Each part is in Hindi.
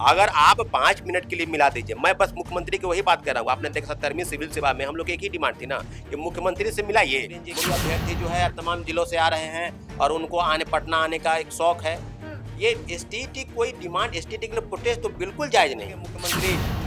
अगर आप 5 मिनट के लिए मिला दीजिए, मैं बस मुख्यमंत्री की वही बात कर रहा हूँ। आपने देखा 70वीं सिविल सेवा में हम लोग एक ही डिमांड थी ना कि मुख्यमंत्री से मिलाइए। अभ्यर्थी जो है तमाम जिलों से आ रहे हैं और उनको पटना आने का एक शौक है। ये एसटीटी कोई डिमांड, एसटीटी के लिए प्रोटेस्ट तो बिल्कुल जायज नहीं है। मुख्यमंत्री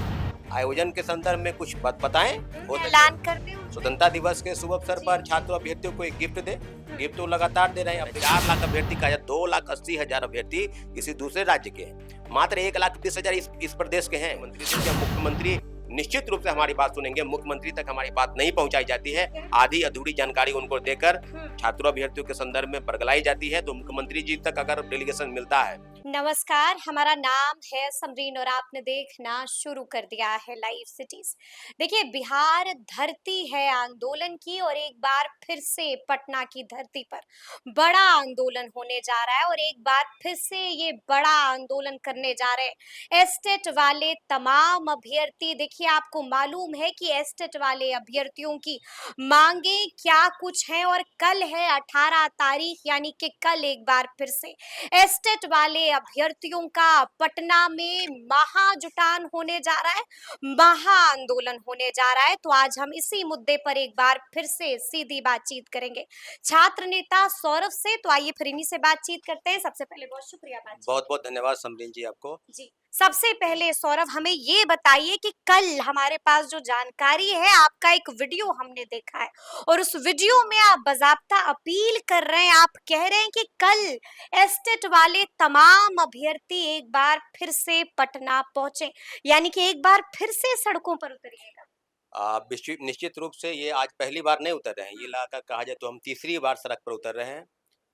आयोजन के संदर्भ में कुछ बताएं। ऐलान कर दें स्वतंत्रता दिवस के शुभ अवसर पर छात्र अभ्यर्थियों को एक गिफ्ट दे। गिफ्ट तो लगातार दे रहे हैं। अब 4 लाख अभ्यर्थी का 2,80,000 अभ्यर्थी किसी दूसरे राज्य के हैं, मात्र 1,20,000 इस प्रदेश के हैं। मुख्यमंत्री निश्चित रूप से हमारी बात सुनेंगे। मुख्यमंत्री तक हमारी बात नहीं पहुंचाई जाती है, आधी अधूरी जानकारी उनको देकर छात्रों अभ्यर्थियों के संदर्भ में बरगलाई जाती है। तो मुख्यमंत्री जी तक अगर डेलीगेशन मिलता है। नमस्कार, हमारा नाम है समरीन और आपने देखना शुरू कर दिया है लाइव सिटीज। देखिए, बिहार धरती है आंदोलन की और एक बार फिर से पटना की धरती पर बड़ा आंदोलन होने जा रहा है और एक बार फिर से ये बड़ा आंदोलन करने जा रहे हैं एस्टेट वाले तमाम अभ्यर्थी। देखिए, आपको मालूम है कि एस्टेट वाले अभ्यर्थियों की मांगे क्या कुछ हैं और कल है 18 तारीख, यानी कि कल एक बार फिर से एस्टेट वाले अभ्यर्थियों का पटना में महाजुटान होने जा रहा है, महा आंदोलन होने जा रहा है। तो आज हम इसी मुद्दे पर एक बार फिर से सीधी बातचीत करेंगे छात्र नेता सौरभ से। तो आइए फिर इन्हीं से बातचीत करते हैं। सबसे पहले बहुत शुक्रिया बातचीत। बहुत बहुत धन्यवाद समरीन जी आपको। जी, सबसे पहले सौरभ हमें ये बताइए कि कल हमारे पास जो जानकारी है, आपका एक वीडियो हमने देखा है और उस वीडियो में आप बाज़ाब्ता अपील कर रहे हैं, आप कह रहे हैं कि कल एस्टेट वाले तमाम अभ्यर्थी एक बार फिर से पटना पहुंचे, यानी कि एक बार फिर से सड़कों पर उतरिएगा। निश्चित रूप से ये आज पहली बार नहीं उतर रहे हैं। ये लगा कहा जाए तो हम तीसरी बार सड़क पर उतर रहे हैं।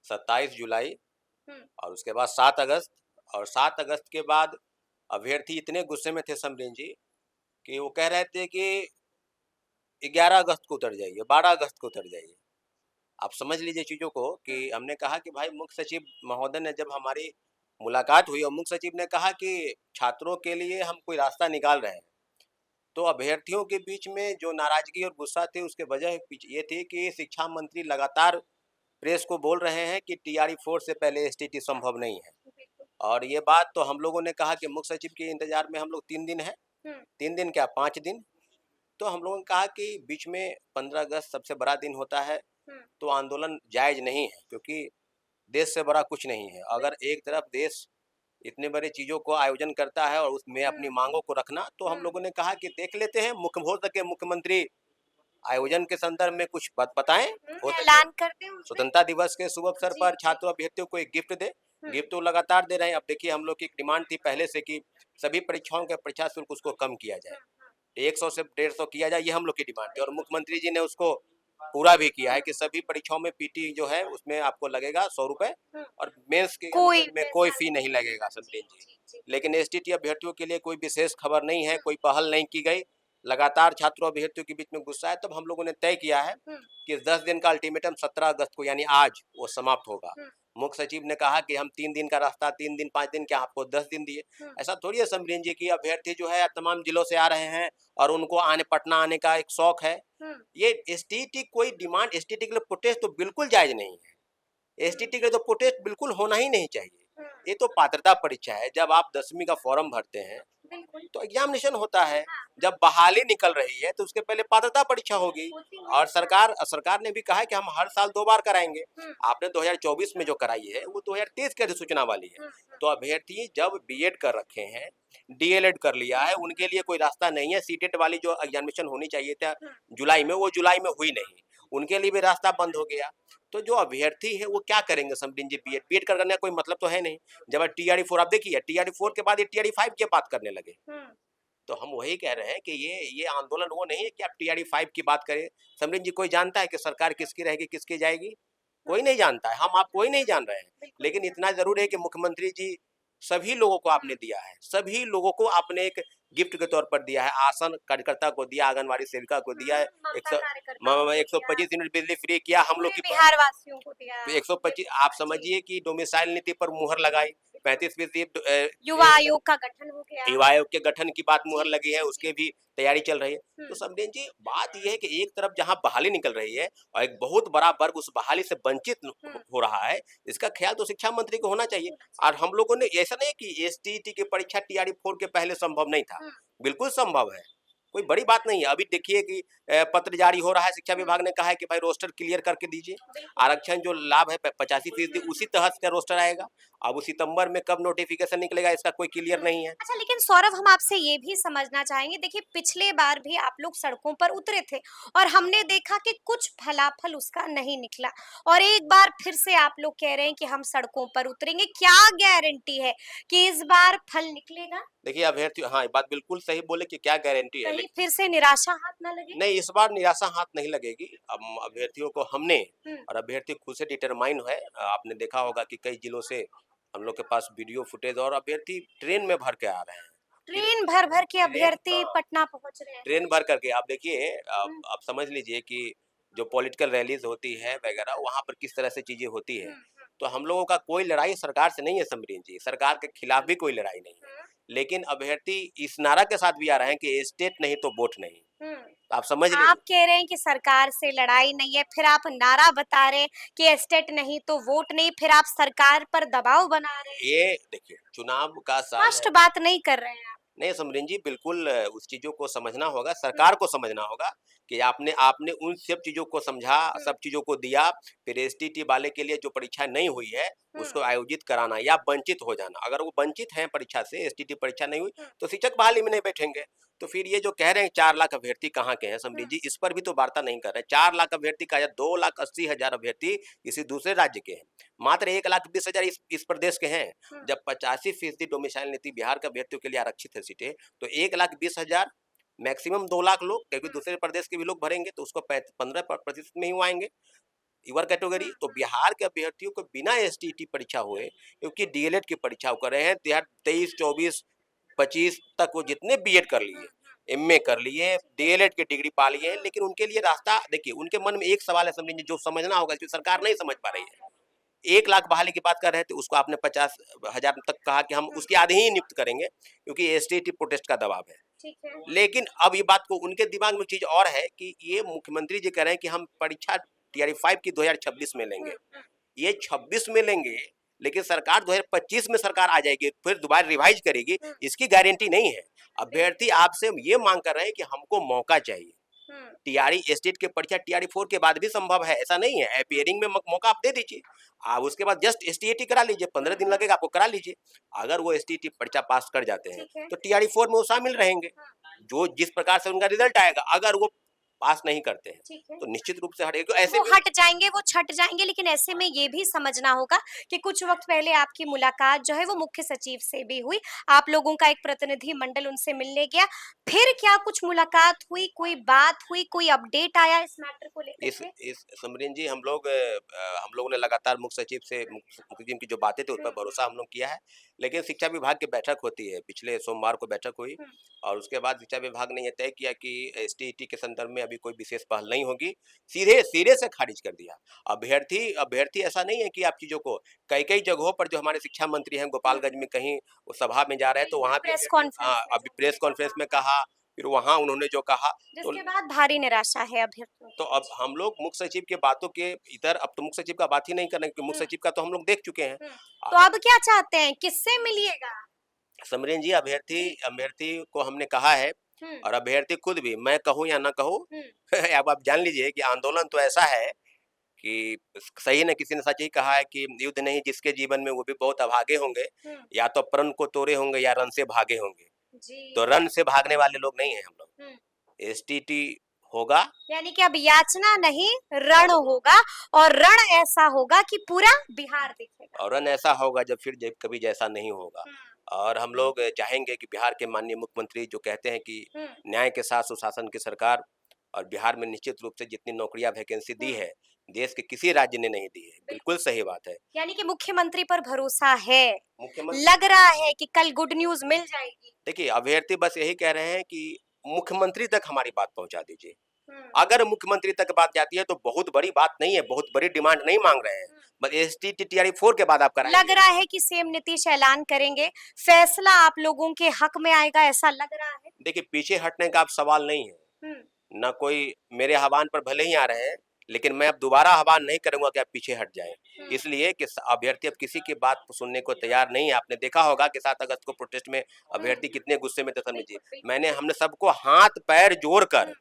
27 जुलाई और उसके बाद 7 अगस्त, और 7 अगस्त के बाद अभ्यर्थी इतने गुस्से में थे समरीन जी कि वो कह रहे थे कि 11 अगस्त को उतर जाइए, 12 अगस्त को उतर जाइए। आप समझ लीजिए चीज़ों को कि हमने कहा कि भाई, मुख्य सचिव महोदय ने जब हमारी मुलाकात हुई और मुख्य सचिव ने कहा कि छात्रों के लिए हम कोई रास्ता निकाल रहे हैं, तो अभ्यर्थियों के बीच में जो नाराजगी और गुस्सा थी उसके वजह ये थी कि शिक्षा मंत्री लगातार प्रेस को बोल रहे हैं कि टीआरई 4 से पहले एसटीटी संभव नहीं है। और ये बात तो हम लोगों ने कहा कि मुख्य सचिव के इंतजार में हम लोग 3 दिन है, 3 दिन क्या 5 दिन। तो हम लोगों ने कहा कि बीच में 15 अगस्त सबसे बड़ा दिन होता है, तो आंदोलन जायज नहीं है, क्योंकि देश से बड़ा कुछ नहीं है। अगर एक तरफ देश इतने बड़े चीजों को आयोजन करता है और उसमें अपनी मांगों को रखना, तो हम लोगों ने कहा कि देख लेते हैं, हो सके मुख्यमंत्री आयोजन के संदर्भ में कुछ बताएं। ऐलान कर दें स्वतंत्रता दिवस के शुभ अवसर पर छात्र अभ्यर्थियों को एक गिफ्ट दे। गिफ्ट तो लगातार दे रहे हैं। अब देखिए, हम लोग की एक डिमांड थी पहले से कि सभी परीक्षाओं के परीक्षा शुल्क उसको कम किया जाए, 100 से 150 किया जाए, ये हम लोग की डिमांड थी। और मुख्यमंत्री जी ने उसको पूरा भी किया है कि सभी परीक्षाओं में पीटी जो है उसमें आपको लगेगा 100 रुपए और मेंस के में कोई फी नहीं लगेगा समरीन जी। लेकिन एसटीटी अभ्यर्थियों के लिए कोई विशेष खबर नहीं है, कोई पहल नहीं की गई। लगातार छात्रों अभ्यर्थियों के बीच में गुस्सा है। तब हम लोगों ने तय किया है कि 10 दिन का अल्टीमेटम 17 अगस्त को, यानी आज, वो समाप्त होगा। मुख्य सचिव ने कहा कि हम 3 दिन का रास्ता, 3 दिन 5 दिन क्या, आपको 10 दिन दिए। ऐसा थोड़ी है समरीन जी की अभ्यर्थी जो है तमाम जिलों से आ रहे हैं और उनको पटना आने का एक शौक है। ये एसटीटी कोई डिमांड, एसटीटी के लिए प्रोटेस्ट तो बिल्कुल जायज नहीं है। एसटीटी के लिए तो प्रोटेस्ट बिल्कुल होना ही नहीं चाहिए। ये तो पात्रता परीक्षा है। जब आप 10वीं का फॉर्म भरते हैं तो एग्जामिनेशन होता है। जब बहाली निकल रही है तो उसके पहले पात्रता परीक्षा होगी। और सरकार ने भी कहा है कि हम हर साल 2 बार कराएंगे। आपने 2024 में जो कराई है वो 2023 की अधिसूचना वाली है। तो अभ्यर्थी जब बीएड कर रखे हैं, डीएलएड कर लिया है, उनके लिए कोई रास्ता नहीं है। सीटेट वाली जो एग्जामिनेशन होनी चाहिए था जुलाई में, वो जुलाई में हुई नहीं, उनके लिए भी रास्ता बंद हो गया। तो जो अभ्यर्थी है वो क्या करेंगे समरीन जी? बीएड करने का कोई मतलब तो है नहीं। जब टीआरई 4, आप देखिए टीआरई 4 के बाद ये टीआरई 5 की बात करने लगे। तो हम वही कह रहे हैं कि ये आंदोलन वो नहीं है कि आप टीआरई 5 की बात करें। समरीन जी, कोई जानता है कि सरकार किसकी रहेगी, किसकी जाएगी? कोई नहीं जानता है। हम आप कोई नहीं जान रहे हैं। लेकिन इतना जरूर है कि मुख्यमंत्री जी सभी लोगों को आपने दिया है, सभी लोगों को आपने एक गिफ्ट के तौर पर दिया है। आसन कार्यकर्ता को दिया, आंगनबाड़ी सेविका को दिया है, 125 यूनिट बिजली फ्री किया हम लोग की, बिहार वासियों को दिया 125। आप समझिए कि डोमिसाइल नीति पर मुहर लगाई, 35% युवा आयोग का गठन हो गया। युवा आयोग के गठन की बात मुहर जी, लगी है, उसके जी। भी तैयारी चल रही है। तो हुँ, समझें जी, बात ये है कि एक तरफ जहाँ बहाली निकल रही है और एक बहुत बड़ा वर्ग उस बहाली से वंचित हुँ, हो रहा है, इसका ख्याल तो शिक्षा मंत्री को होना चाहिए। होना और चाहिए। हम लोगों ने ऐसा नहीं कि एसटीईटी की परीक्षा टीआरई 4 के पहले संभव नहीं था, हुँ, बिल्कुल संभव है, कोई बड़ी बात नहीं है। अभी देखिए कि पत्र जारी हो रहा है, शिक्षा हुँ, विभाग ने कहा है कि भाई रोस्टर क्लियर करके दीजिए। बिल्कुल। आरक्षण जो लाभ है 85% हुँ, उसी तहत का रोस्टर आएगा। अब वो सितंबर में कब नोटिफिकेशन निकलेगा इसका कोई क्लियर हुँ। नहीं है। अच्छा, लेकिन सौरभ, हम आपसे ये भी समझना चाहेंगे, देखिए पिछले बार भी आप लोग सड़कों पर उतरे थे और हमने देखा कि कुछ फलाफल उसका नहीं निकला, और एक बार फिर से आप लोग कह रहे हैं कि हम सड़कों पर उतरेंगे। क्या गारंटी है कि इस बार फल निकलेगा? देखिए अभ्यर्थी, हाँ, ये बात बिल्कुल सही बोले कि क्या गारंटी है, कहीं लेकिन फिर से निराशा हाथ ना लगे? नहीं, इस बार निराशा हाथ नहीं लगेगी। अब अभ्यर्थियों को हमने, हुँ, और अभ्यर्थी खुद से डिटरमाइन है। आपने देखा होगा कि कई जिलों से हम लोग के पास वीडियो फुटेज, और अभ्यर्थी ट्रेन में भर के आ रहे हैं। फिर ट्रेन भर-भर के ट्रेन, अभ्यर्थी पटना पहुँच रहे हैं। ट्रेन भर करके आप देखिए, हुँ, आप समझ लीजिए कि जो पॉलिटिकल रैलीज होती है वगैरह, वहाँ पर किस तरह से चीजें होती हुँ, है। हुँ, तो हम लोगों का कोई लड़ाई सरकार से नहीं है समरीन जी, सरकार के खिलाफ भी कोई लड़ाई नहीं है। हुँ, लेकिन अभ्यर्थी इस नारा के साथ भी आ रहे हैं कि स्टेट नहीं तो वोट नहीं। हुँ। तो आप समझ आप लीजिए, कह रहे हैं कि सरकार से लड़ाई नहीं है, फिर आप नारा बता रहे हैं कि एस्टेट नहीं तो वोट नहीं, फिर आप सरकार पर दबाव बना रहे हैं। ये देखिए चुनाव का साल है। स्पष्ट बात नहीं कर रहे हैं आप। नहीं समरीन जी, बिल्कुल उस चीज़ों को समझना होगा, हुँ, सरकार को समझना होगा कि आपने आपने उन सब चीज़ों को समझा, हुँ, सब चीज़ों को दिया, फिर एसटीटी वाले के लिए जो परीक्षा नहीं हुई है, हुँ, उसको आयोजित कराना या वंचित हो जाना। अगर वो वंचित हैं परीक्षा से, एसटीटी परीक्षा नहीं हुई, हुँ, तो शिक्षक बहाली में नहीं बैठेंगे। तो फिर ये जो कह रहे हैं 4 लाख अभ्यर्थी कहाँ के हैं हुँ, समरीन जी, इस पर भी तो वार्ता नहीं कर रहे हैं। 4 लाख अभ्यर्थी का या 2,80,000 अभ्यर्थी किसी दूसरे राज्य के हैं। मात्र 1,20,000 इस प्रदेश के हैं। हुँ, जब 85% डोमिसाइल नीति बिहार के अभ्यर्थियों के लिए आरक्षित है सीटें, तो 1,20,000 मैक्सिमम 2 लाख लोग, क्योंकि हुँ, दूसरे प्रदेश के भी लोग भरेंगे तो उसको 15% में ही वो आएंगे ईवर हुँ, कैटेगरी। तो हुँ, बिहार के अभ्यर्थियों को बिना एसटीटी परीक्षा हुए, क्योंकि डीएलएड की परीक्षा वो कर रहे हैं, 23, 24, 25 तक वो जितने बीएड कर हुँ, लिए, हुँ, एमए कर लिए, ठीक है। डीएलएड की डिग्री पा लिए हैं, हुँ, लेकिन उनके लिए रास्ता देखिए, उनके मन में एक सवाल है समझिए, जो समझना होगा, जो सरकार हुँ, नहीं समझ पा रही है। 1 लाख बहाली की बात कर रहे थे, उसको आपने 50,000 तक कहा कि हम हुँ, उसकी आधी ही नियुक्त करेंगे, क्योंकि एसटीटी प्रोटेस्ट का दबाव है। ठीक है। लेकिन अब ये बात को उनके दिमाग में चीज और है कि ये मुख्यमंत्री जी कह रहे हैं कि हम परीक्षा टीआरई 5 की 2026 में हुँ, लेंगे। हुँ, ये 26 में लेंगे, लेकिन सरकार 2025 में सरकार आ जाएगी, फिर दोबारा रिवाइज करेगी, हुँ, इसकी गारंटी नहीं है। बिल्कुल। अभ्यर्थी आपसे ये मांग कर रहे हैं कि हमको मौका चाहिए। हुँ, टीआरई स्टेट के परीक्षा टीआरई 4 के बाद भी संभव है, ऐसा नहीं है। अपियरिंग में मौका आप दे दीजिए। आप उसके बाद जस्ट एसटीईटी करा लीजिए, 15 हुँ, दिन हुँ, लगेगा आपको, करा लीजिए। अगर वो एसटीईटी परीक्षा पास कर जाते हैं, ठीक है। तो टीआरई 4 में वो शामिल रहेंगे। हाँ, जो जिस प्रकार से उनका रिजल्ट आएगा, अगर वो पास नहीं करते हैं, ठीक है। तो निश्चित रूप से हटेगा। तो ऐसे वो भी हट जाएँगे, वो छँट जाएँगे, लेकिन ऐसे में ये भी समझना होगा कि कुछ वक़्त पहले आपकी मुलाकात जो है वो मुख्य सचिव से भी हुई। आप लोगों का एक प्रतिनिधि मंडल उनसे मिलने गया। फिर क्या कुछ मुलाकात हुई, कोई बात हुई, कोई अपडेट आया इस मैटर को लेकर के? इस समरीन जी, हम लोगों ने लगातार मुख्य सचिव से, मुख्य सचिव की जो बातें थी उस हुँ, पर भरोसा हम लोग किया है। लेकिन शिक्षा विभाग की बैठक होती है, पिछले सोमवार को बैठक हुई, हुँ, और उसके बाद शिक्षा विभाग ने यह तय किया कि एसटीईटी के संदर्भ में अभी कोई विशेष पहल नहीं होगी, सीधे सिरे से खारिज कर दिया। अभ्यर्थी अभ्यर्थी ऐसा नहीं है कि आप चीजों को, कई कई जगहों पर जो हमारे शिक्षा मंत्री हैं, हुँ, गोपालगंज में कहीं वो सभा में जा रहे हैं, तो बिल्कुल, वहाँ भी प्रेस अभ्यर्थी, हाँ, कॉन्फ्रेंस में अभी जो प्रेस उन्होंने कॉन्फ्रेंस कहा, में कहा, फिर वहाँ उन्होंने जो कहा, तो जिसके बाद भारी निराशा है अभ्यर्थियों तो के अब बीच। हम लोग मुख्य सचिव के बातों के इधर, अब तो मुख्य सचिव का बात ही नहीं करना, क्योंकि हुँ, मुख्य सचिव का तो हम लोग देख चुके हैं। हुँ। तो अगर अब क्या चाहते हैं? किससे मिलिएगा? समरीन जी, अभ्यर्थी जी। अभ्यर्थी को हमने कहा है, हुँ, और अभ्यर्थी खुद भी, मैं कहूँ या ना कहूँ, हुँ, अब आप जान लीजिए कि आंदोलन तो ऐसा है कि सही ने किसी ने सच ही कहा है कि युद्ध नहीं जिसके जीवन में, वो भी बहुत अभागे होंगे, हुँ, या तो प्रण को तोड़े होंगे या रण से भागे होंगे। जी। तो रण से भागने वाले लोग नहीं है हम लोग। हुँ। एसटीटी होगा, यानी कि अब याचना नहीं, रण होगा, और रण ऐसा होगा कि पूरा बिहार दिखेगा। और रन ऐसा होगा जब फिर कभी जैसा नहीं होगा। हुँ, और हम लोग चाहेंगे कि बिहार के माननीय मुख्यमंत्री जो कहते हैं कि हुँ, न्याय के साथ सुशासन की सरकार, और बिहार में निश्चित रूप से जितनी नौकरियां वैकेंसी दी हुँ, है, देश के किसी राज्य ने नहीं दी है, बिल्कुल बिल्कुल। सही बात है। यानी कि मुख्यमंत्री पर भरोसा है। मुख्यमंत्री, लग रहा है कि कल गुड न्यूज़ मिल जाएगी। देखिए अभ्यर्थी बस यही कह रहे हैं कि मुख्यमंत्री तक हमारी बात पहुंचा दीजिए। अगर मुख्यमंत्री तक बात जाती है तो बहुत बड़ी बात नहीं है, बहुत बड़ी डिमांड नहीं मांग रहे हैं, बस STT-TRI-4 के बाद आप कराएंगे। लग रहा है कि सीएम नीतीश ऐलान करेंगे, फैसला आप लोगों के हक में आएगा, ऐसा लग रहा है। देखिए, पीछे हटने का अब सवाल नहीं है, ना कोई मेरे आह्वान पर भले ही आ रहे हैं, लेकिन मैं अब दोबारा आह्वान नहीं करूंगा कि आप पीछे हट जाएं, इसलिए कि अभ्यर्थी अब किसी की बात सुनने को तैयार नहीं है। आपने देखा होगा कि 7 अगस्त को प्रोटेस्ट में अभ्यर्थी कितने गुस्से में थे। समझिए, हमने सबको हाथ पैर जोड़कर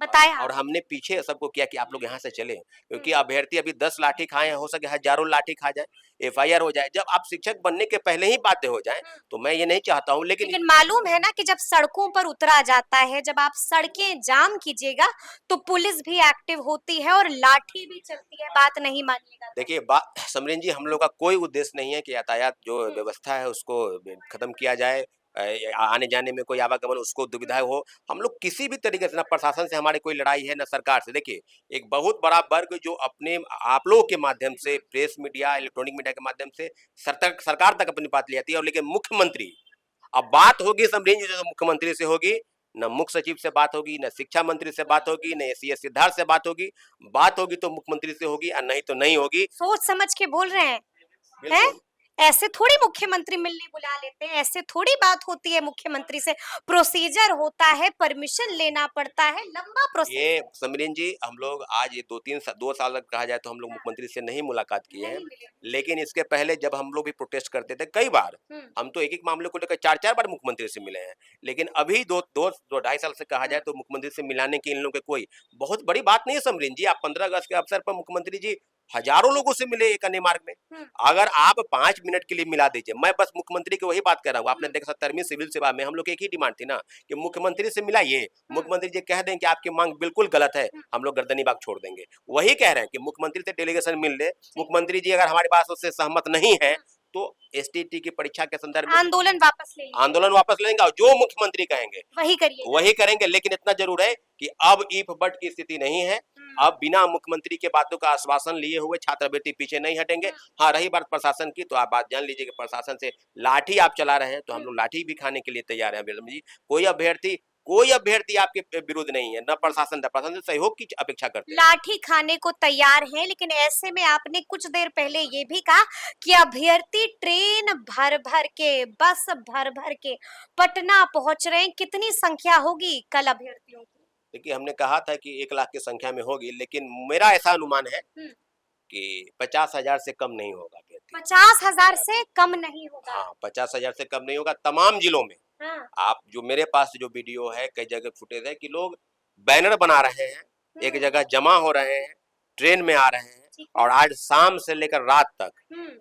बताया और हमने पीछे सबको किया कि आप लोग यहाँ से चले, क्योंकि अभ्यर्थी अभी 10 लाठी खाए हैं, हो सके हजारों लाठी खा जाए, FIR हो जाए। जब आप शिक्षक बनने के पहले ही बाध्य हो जाएं, तो मैं ये नहीं चाहता हूँ। लेकिन मालूम है ना कि जब सड़कों पर उतरा जाता है, जब आप सड़कें जाम कीजिएगा तो पुलिस भी एक्टिव होती है और लाठी भी चलती है, बात नहीं मानिएगा। देखिए समरीन जी, हम लोग का कोई उद्देश्य नहीं है कि यातायात जो व्यवस्था है उसको खत्म किया जाए, आने जाने में कोई आवागमन उसको दुविधा हो। हम लोग किसी भी तरीके से, ना प्रशासन से हमारी कोई लड़ाई है, ना सरकार से। देखिए, एक बहुत बड़ा वर्ग जो अपने आप लोगों के माध्यम से, प्रेस मीडिया, इलेक्ट्रॉनिक मीडिया के माध्यम से सरकार तक अपनी बात ले जाती है, और लेकिन मुख्यमंत्री, अब बात होगी समरीन जी जो मुख्यमंत्री से होगी, न मुख्य सचिव से बात होगी, न शिक्षा मंत्री से बात होगी, न CS सिद्धार्थ से बात होगी तो मुख्यमंत्री से होगी, और नहीं तो नहीं होगी। सोच समझ के बोल रहे हैं? ऐसे थोड़ी मुख्यमंत्री मिलने बुला लेते हैं, ऐसे थोड़ी बात होती है मुख्यमंत्री से। प्रोसीजर होता है, परमिशन लेना पड़ता है, लंबा प्रोसीजर। ये समरीन जी, हम लोग आज ये 2 साल तक कहा जाए तो हम लोग मुख्यमंत्री से नहीं मुलाकात किए हैं, लेकिन इसके पहले जब हम लोग भी प्रोटेस्ट करते थे कई बार, हम तो एक मामले को लेकर 4 बार मुख्यमंत्री से मिले हैं। लेकिन अभी 2-2.5 साल से कहा जाए तो मुख्यमंत्री से मिलाने की इन लोगों के कोई बहुत बड़ी बात नहीं है समरीन जी। आप 15 अगस्त के अवसर पर मुख्यमंत्री जी हजारों लोगों से मिले एक अन्य मार्ग में। अगर आप 5 मिनट के लिए मिला दीजिए, मैं बस मुख्यमंत्री की वही बात कर रहा हूँ। आपने देखा 70वीं सिविल सेवा में हम लोग की एक ही डिमांड थी ना, कि मुख्यमंत्री से मिलाइए, मुख्यमंत्री जी कह दें कि आपकी मांग बिल्कुल गलत है, हम लोग गर्दनी बाग छोड़ देंगे। वही कह रहे हैं कि मुख्यमंत्री से डेलीगेशन मिल ले, मुख्यमंत्री जी अगर हमारे पास उससे सहमत नहीं है तो STT की परीक्षा के संदर्भ में आंदोलन वापस लेंगे, और जो मुख्यमंत्री कहेंगे वही करेंगे। लेकिन इतना जरूर है कि अब ईफ बट की स्थिति नहीं है। अब बिना मुख्यमंत्री के बातों का आश्वासन लिए हुए छात्रवृत्ति पीछे नहीं हटेंगे। हाँ, रही बात प्रशासन की, तो आप बात जान लीजिए कि प्रशासन से लाठी आप चला रहे हैं तो हम लोग लाठी भी खाने के लिए तैयार हैं। जी, कोई अभ्यर्थी आपके विरुद्ध नहीं है, न प्रशासन से सहयोग की अपेक्षा करते हैं। लाठी खाने को तैयार हैं, लेकिन ऐसे में आपने कुछ देर पहले ये भी कहा कि अभ्यर्थी ट्रेन भर भर के, बस भर भर के पटना पहुंच रहे हैं। कितनी संख्या होगी कल अभ्यर्थियों की? देखिए, हमने कहा था कि 1 लाख की संख्या में होगी, लेकिन मेरा ऐसा अनुमान है कि 50,000 से कम नहीं होगा। 50,000 से कम नहीं होगा? हाँ, 50,000 से कम नहीं होगा तमाम जिलों में। हाँ। आप जो मेरे पास जो वीडियो है, कई जगह फुटेज है कि लोग बैनर बना रहे हैं, एक जगह जमा हो रहे हैं, ट्रेन में आ रहे हैं, और आज शाम से लेकर रात तक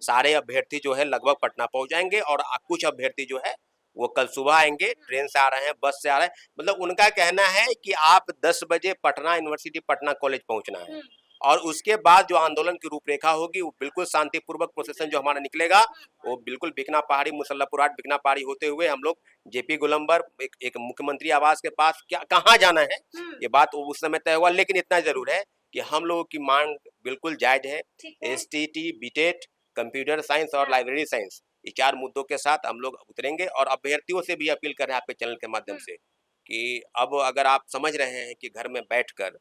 सारे अभ्यर्थी जो है लगभग पटना पहुंच जाएंगे, और कुछ अभ्यर्थी जो है वो कल सुबह आएंगे, ट्रेन से आ रहे हैं, बस से आ रहे हैं। मतलब उनका कहना है कि आप 10 बजे पटना यूनिवर्सिटी, पटना कॉलेज पहुंचना है, और उसके बाद जो आंदोलन की रूपरेखा होगी वो बिल्कुल शांतिपूर्वक प्रोसेशन जो हमारा निकलेगा, वो बिल्कुल बिकना पहाड़ी, मुसल्लापुर हाट, बिकना पहाड़ी होते हुए हम लोग JP गोलंबर एक मुख्यमंत्री आवास के पास कहाँ जाना है ये बात उस समय तय हुआ। लेकिन इतना जरूर है कि हम लोगों की मांग बिल्कुल जायज है। STT, BTET, कंप्यूटर साइंस और लाइब्रेरी साइंस, ये 4 मुद्दों के साथ हम लोग उतरेंगे, और अभ्यर्थियों से भी अपील कर रहे हैं आपके चैनल के माध्यम से कि अब अगर आप समझ रहे हैं कि घर में बैठकर,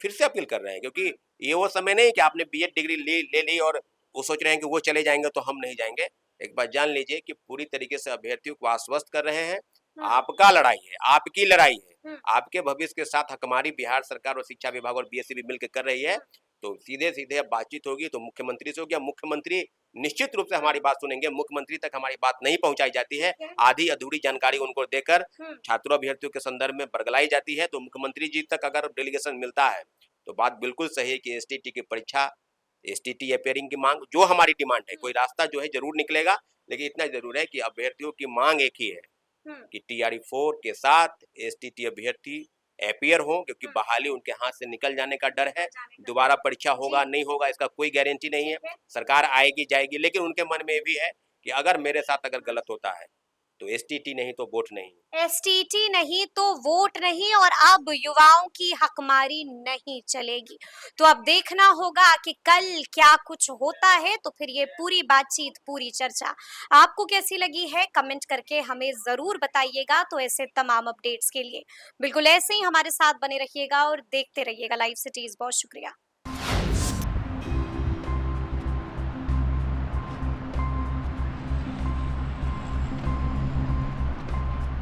फिर से अपील कर रहे हैं, क्योंकि ये वो समय नहीं कि आपने BEd डिग्री ले ली और वो सोच रहे हैं कि वो चले जाएंगे तो हम नहीं जाएंगे। एक बात जान लीजिए कि पूरी तरीके से अभ्यर्थियों को आश्वस्त कर रहे हैं। आपका लड़ाई है, आपकी लड़ाई है, आपके भविष्य के साथ हमारी बिहार सरकार और शिक्षा विभाग और BSc भी मिलकर कर रही है। तो सीधे सीधे अब बातचीत होगी तो मुख्यमंत्री से होगी। मुख्यमंत्री निश्चित रूप से हमारी बात सुनेंगे। मुख्यमंत्री तक हमारी बात नहीं पहुंचाई जाती है, आधी अधूरी जानकारी उनको देकर छात्रों अभ्यर्थियों के संदर्भ में बरगलाई जाती है। तो मुख्यमंत्री जी तक अगर डेलीगेशन मिलता है तो बात बिल्कुल सही है कि STT की परीक्षा, STT अपेयरिंग की मांग जो हमारी डिमांड है, कोई रास्ता जो है जरूर निकलेगा। लेकिन इतना जरूर है कि अभ्यर्थियों की मांग एक ही है कि TRI-4 के साथ STT अभ्यर्थी अपेयर हो, क्योंकि बहाली उनके हाथ से निकल जाने का डर है। दोबारा परीक्षा होगा नहीं होगा इसका कोई गारंटी नहीं है, सरकार आएगी जाएगी, लेकिन उनके मन में भी है कि अगर मेरे साथ अगर गलत होता है तो एसटीटी नहीं तो वोट नहीं। एसटीटी नहीं तो वोट नहीं, और अब युवाओं की हकमारी नहीं चलेगी। तो अब देखना होगा कि कल क्या कुछ होता है, तो फिर ये पूरी बातचीत, पूरी चर्चा आपको कैसी लगी है, कमेंट करके हमें जरूर बताइएगा। तो ऐसे तमाम अपडेट्स के लिए बिल्कुल ऐसे ही हमारे साथ बने रहिएगा और देखते रहिएगा लाइव सिटीज। बहुत शुक्रिया।